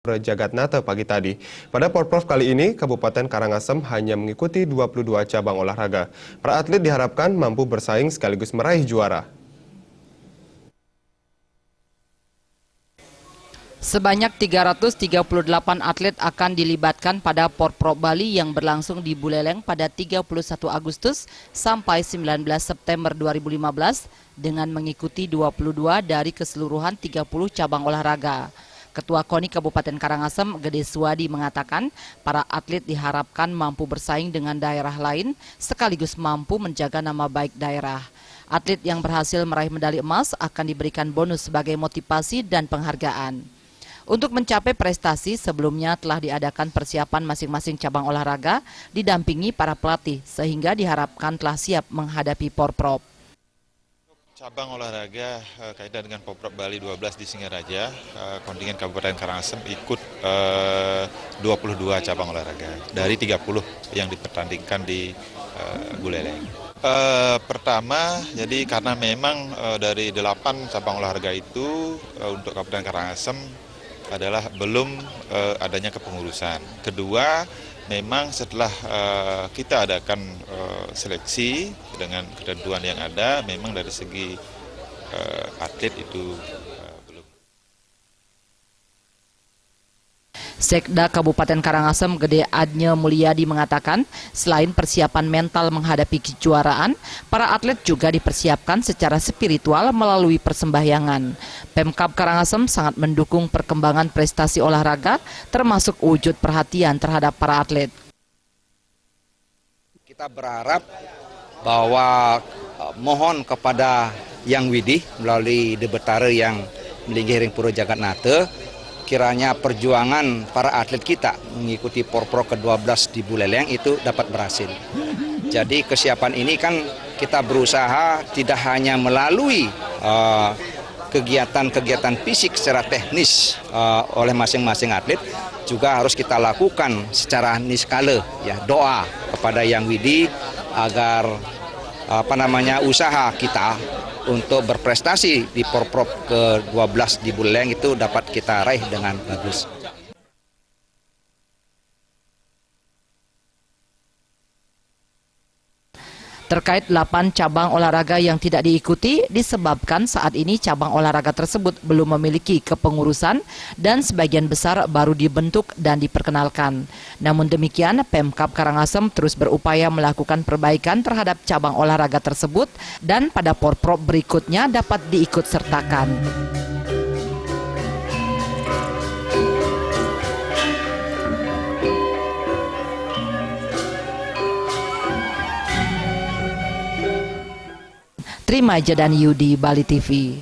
Jagatnata pagi tadi. Pada Porprov kali ini, Kabupaten Karangasem hanya mengikuti 22 cabang olahraga. Para atlet diharapkan mampu bersaing sekaligus meraih juara. Sebanyak 338 atlet akan dilibatkan pada Porprov Bali yang berlangsung di Buleleng pada 31 Agustus sampai 19 September 2015 dengan mengikuti 22 dari keseluruhan 30 cabang olahraga. Ketua KONI Kabupaten Karangasem, Gede Suwadi mengatakan, para atlet diharapkan mampu bersaing dengan daerah lain sekaligus mampu menjaga nama baik daerah. Atlet yang berhasil meraih medali emas akan diberikan bonus sebagai motivasi dan penghargaan. Untuk mencapai prestasi, sebelumnya telah diadakan persiapan masing-masing cabang olahraga didampingi para pelatih sehingga diharapkan telah siap menghadapi Porprov. Cabang olahraga kaitan dengan Porprov Bali 12 di Singaraja, kontingen Kabupaten Karangasem ikut 22 cabang olahraga dari 30 yang dipertandingkan di Buleleng. Pertama, jadi karena memang dari 8 cabang olahraga itu untuk Kabupaten Karangasem adalah belum adanya kepengurusan. Kedua, memang setelah kita adakan seleksi dengan ketentuan yang ada, memang dari segi atlet itu belum. Sekda Kabupaten Karangasem Gede Adnya Mulyadi mengatakan, selain persiapan mental menghadapi kejuaraan, para atlet juga dipersiapkan secara spiritual melalui persembahyangan. Pemkab Karangasem sangat mendukung perkembangan prestasi olahraga, termasuk wujud perhatian terhadap para atlet. Kita berharap bahwa mohon kepada Yang Widih melalui Debetara yang melinggiring Pura Jagatnata, kiranya perjuangan para atlet kita mengikuti Porprov ke-12 di Buleleng itu dapat berhasil. Jadi kesiapan ini kan kita berusaha tidak hanya melalui kegiatan-kegiatan fisik secara teknis oleh masing-masing atlet, juga harus kita lakukan secara niskala, ya, doa kepada Yang Widih agar usaha kita untuk berprestasi di Porprov ke-12 di Buleleng itu dapat kita raih dengan bagus. Terkait 8 cabang olahraga yang tidak diikuti disebabkan saat ini cabang olahraga tersebut belum memiliki kepengurusan dan sebagian besar baru dibentuk dan diperkenalkan. Namun demikian, Pemkab Karangasem terus berupaya melakukan perbaikan terhadap cabang olahraga tersebut dan pada Porprov berikutnya dapat diikut sertakan. Terima Jadan Yudi, Bali TV.